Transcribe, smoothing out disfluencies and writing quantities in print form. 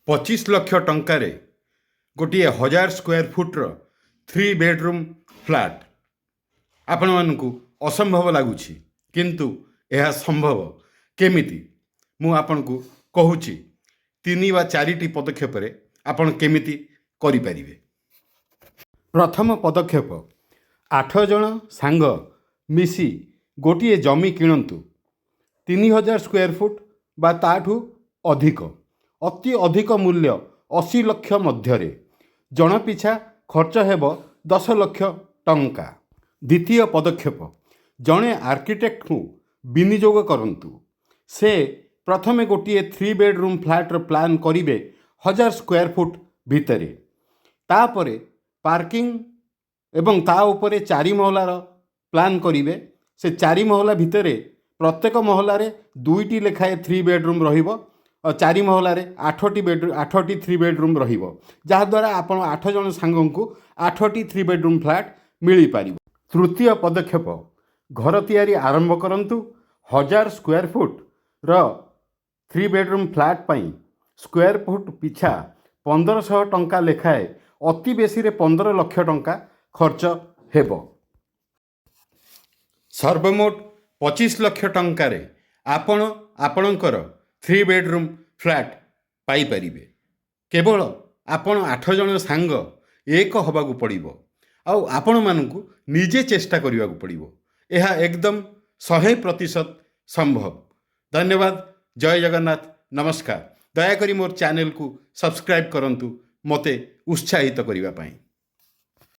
25 ଲକ୍ଷ ଟଙ୍କାରେ ଗୋଟିଏ 1000 square ଫୁଟ୍ର 3 bedroom flat ଆପଣମାନଙ୍କୁ ଅସମ୍ଭବ ଲାଗୁଛି, କିନ୍ତୁ ଏହା ସମ୍ଭବ କେମିତି ମୁଁ ଆପଣଙ୍କୁ କହୁଛି। 3 ବା 4ଟି ପଦକ୍ଷେପରେ ଆପଣ କେମିତି କରିପାରିବେ। ପ୍ରଥମ ପଦକ୍ଷେପ, 8 ଜଣ ସାଙ୍ଗ ମିଶି ଗୋଟିଏ ଜମି କିଣନ୍ତୁ। 3000 ସ୍କୋୟାର ଫୁଟ୍ ବା ତାଠୁ ଅଧିକ, ଅତି ଅଧିକ ମୂଲ୍ୟ 80 ଲକ୍ଷ ମଧ୍ୟରେ। ଜଣ ପିଛା ଖର୍ଚ୍ଚ ହେବ 10 ଲକ୍ଷ ଟଙ୍କା। ଦ୍ୱିତୀୟ ପଦକ୍ଷେପ, ଜଣେ ଆର୍କିଟେକ୍ଟକୁ ବିନିଯୋଗ କରନ୍ତୁ। ସେ ପ୍ରଥମେ ଗୋଟିଏ 3 ବେଡ଼ରୁମ୍ ଫ୍ଲାଟ୍ର ପ୍ଲାନ୍ କରିବେ 1000 ସ୍କୋୟାର ଫୁଟ୍ ଭିତରେ। ତାପରେ ପାର୍କିଂ ଏବଂ ତା ଉପରେ 4 ମହଲାର ପ୍ଲାନ୍ କରିବେ। ସେ 4 ମହଲା ଭିତରେ ପ୍ରତ୍ୟେକ ମହଲାରେ 2ଟି ଲେଖାଏଁ 3 ବେଡ଼ରୁମ୍ ରହିବ ଆଉ 4 ମହଲାରେ 8ଟି 3 ବେଡ଼ରୁମ୍ ରହିବ, ଯାହାଦ୍ୱାରା ଆପଣ 8 ଜଣ ସାଙ୍ଗଙ୍କୁ 8ଟି 3 ବେଡ଼ରୁମ୍ ଫ୍ଲାଟ୍ ମିଳିପାରିବ। ତୃତୀୟ ପଦକ୍ଷେପ, ଘର ତିଆରି ଆରମ୍ଭ କରନ୍ତୁ। 1000 ସ୍କୋୟାର ଫୁଟ୍ର 3 ବେଡ଼ରୁମ୍ ଫ୍ଲାଟ୍ ପାଇଁ ସ୍କୋୟାର ଫୁଟ୍ ପିଛା 1500 ଟଙ୍କା ଲେଖାଏଁ, ଅତି ବେଶୀରେ 15 ଲକ୍ଷ ଟଙ୍କା ଖର୍ଚ୍ଚ ହେବ। ସର୍ବମୋଟ 25 ଲକ୍ଷ ଟଙ୍କାରେ ଆପଣ ଆପଣଙ୍କର 3 ବେଡ଼ରୁମ୍ ଫ୍ଲାଟ୍ ପାଇପାରିବେ। କେବଳ ଆପଣ 8 ଜଣ ସାଙ୍ଗ ଏକ ହେବାକୁ ପଡ଼ିବ ଆଉ ଆପଣମାନଙ୍କୁ ନିଜେ ଚେଷ୍ଟା କରିବାକୁ ପଡ଼ିବ। ଏହା ଏକଦମ 100% ସମ୍ଭବ। ଧନ୍ୟବାଦ। ଜୟ ଜଗନ୍ନାଥ। ନମସ୍କାର। ଦୟାକରି ମୋର ଚ୍ୟାନେଲକୁ ସବସ୍କ୍ରାଇବ୍ କରନ୍ତୁ ମୋତେ ଉତ୍ସାହିତ କରିବା ପାଇଁ।